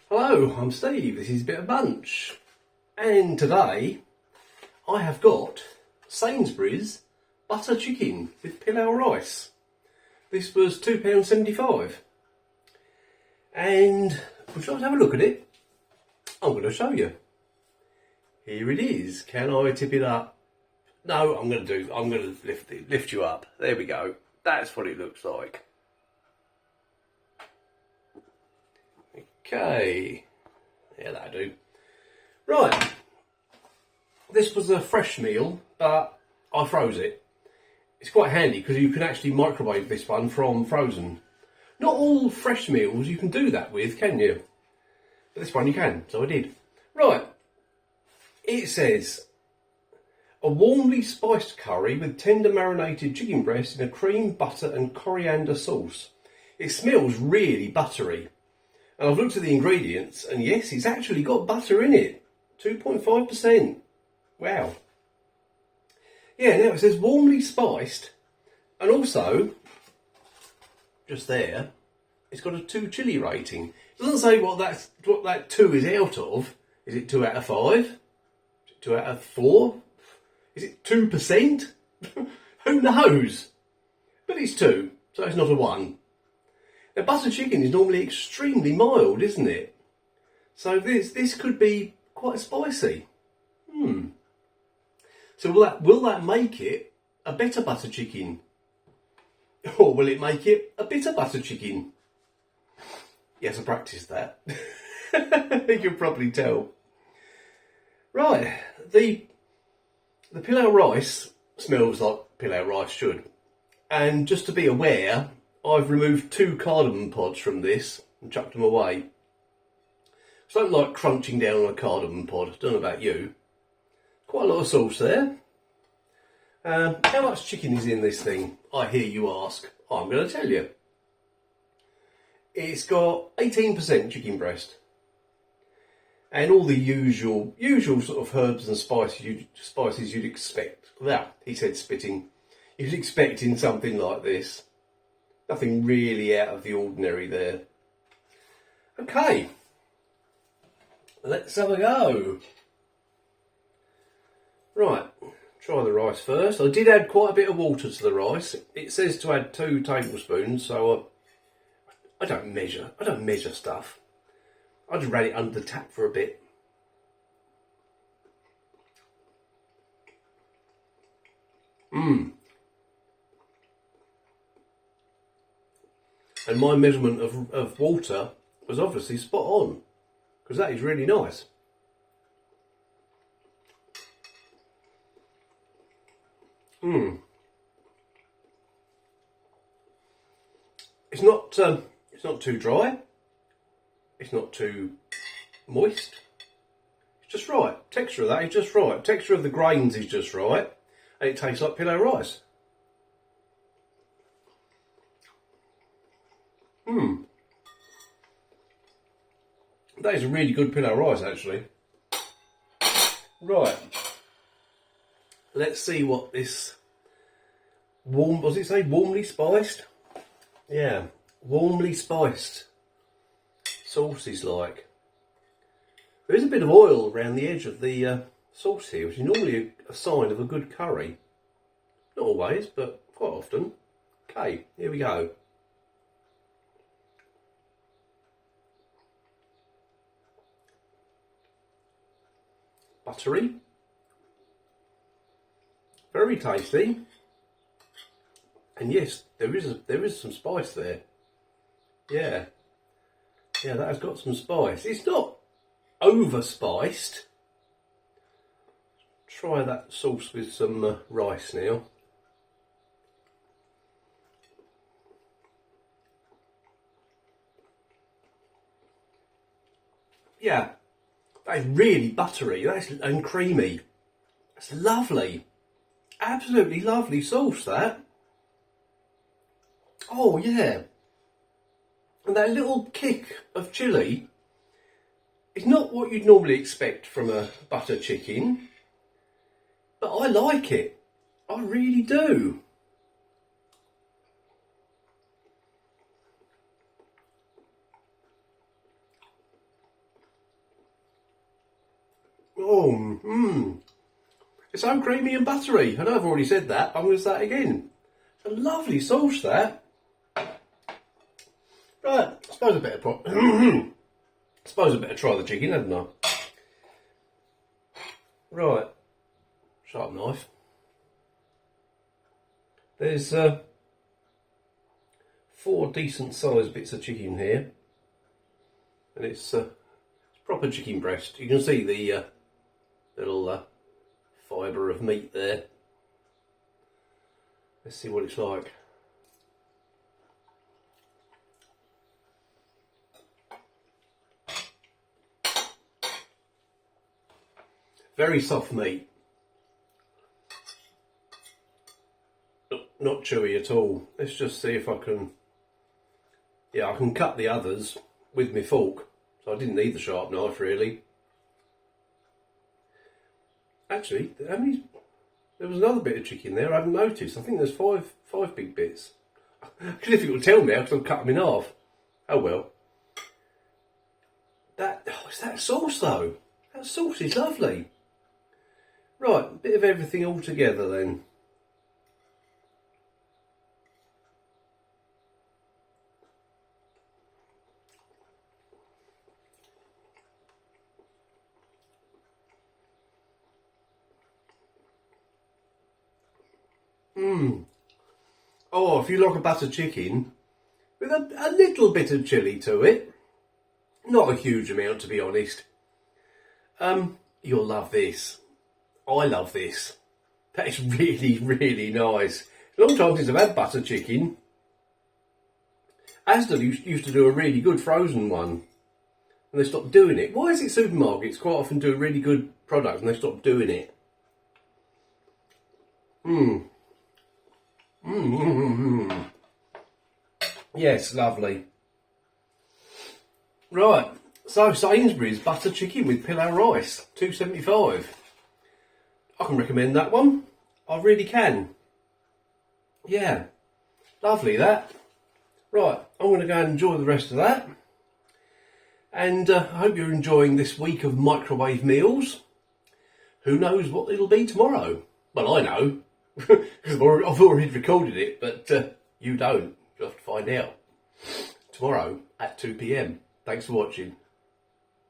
Hello, I'm Steve, this is Bit of Bunch, and today I have got Sainsbury's butter chicken with pilau rice. This was £2.75, and would you like to have a look at it? I'm going to show you. Here it is. Can I tip it up? No, I'm going to lift you up. There we go. That's what it looks like. Okay, yeah, that'll do. Right, this was a fresh meal, but I froze it. It's quite handy because you can actually microwave this one from frozen. Not all fresh meals you can do that with, can you? But this one you can, so I did. Right, it says, a warmly spiced curry with tender marinated chicken breast in a cream, butter and coriander sauce. It smells really buttery. And I've looked at the ingredients, and yes, it's actually got butter in it. 2.5%. Wow. Yeah, now it says warmly spiced, and also, just there, it's got a 2 chilli rating. It doesn't say what that 2 is out of. Is it 2 out of 5? Is it 2 out of 4? Is it 2%? Who knows? But it's 2, so it's not a 1. Now, butter chicken is normally extremely mild, isn't it? So this could be quite spicy. So will that make it a better butter chicken? Or will it make it a bitter butter chicken? Yes, I practiced that. You can probably tell. Right, the pilau rice smells like pilau rice should. And just to be aware, I've removed 2 cardamom pods from this and chucked them away. So I don't like crunching down on a cardamom pod. Don't know about you. Quite a lot of sauce there. How much chicken is in this thing? I hear you ask. I'm going to tell you. It's got 18% chicken breast. And all the usual sort of herbs and spices you'd expect. Well, he said spitting. You'd expect in something like this. Nothing really out of the ordinary there. Okay, let's have a go. Right, try the rice first. I did add quite a bit of water to the rice. It says to add 2 tablespoons, so I don't measure stuff. I just ran it under the tap for a bit. And my measurement of water was obviously spot on, because that is really nice. It's not too dry. It's not too moist. It's just right. Texture of that is just right. Texture of the grains is just right, and it tastes like pilau rice. That is a really good pilau rice, actually. Right. Let's see what this does it say warmly spiced? Yeah, warmly spiced sauce is like. There is a bit of oil around the edge of the sauce here, which is normally a sign of a good curry. Not always, but quite often. Okay, here we go. Buttery, very tasty, and yes, there is some spice there. Yeah, that has got some spice. It's not over spiced. Try that sauce with some rice now. Yeah. That is really buttery and creamy. That's lovely. Absolutely lovely sauce, that. Oh, yeah. And that little kick of chilli is not what you'd normally expect from a butter chicken, but I like it. I really do. Oh, it's so creamy and buttery. I know I've already said that, but I'm going to say it again. It's a lovely sauce, that. Right, I suppose I better try the chicken, hadn't I? Right, sharp knife. There's 4 decent sized bits of chicken here, and it's proper chicken breast. You can see the little fibre of meat there. Let's see what it's like. Very soft meat. Not chewy at all. Let's just see if I can... Yeah, I can cut the others with my fork. So I didn't need the sharp knife, really. Actually, there was another bit of chicken there I hadn't noticed. I think there's five big bits. It's difficult to tell now because I've cut them in half. Oh well. It's that sauce though. That sauce is lovely. Right, a bit of everything all together then. Oh, if you like a butter chicken with a little bit of chilli to it, not a huge amount to be honest, you'll love this. I love this. That is really, really nice. A long time since I've had butter chicken. Asda used to do a really good frozen one, and they stopped doing it. Why is it supermarkets quite often do a really good product and they stop doing it? Yes, lovely. Right, so Sainsbury's butter chicken with pilau rice, $2.75. I can recommend that one. I really can. Yeah, lovely that. Right, I'm going to go and enjoy the rest of that. And I hope you're enjoying this week of microwave meals. Who knows what it'll be tomorrow? Well, I know, because I've already recorded it, but you don't. You'll have to find out tomorrow at 2 PM. Thanks for watching.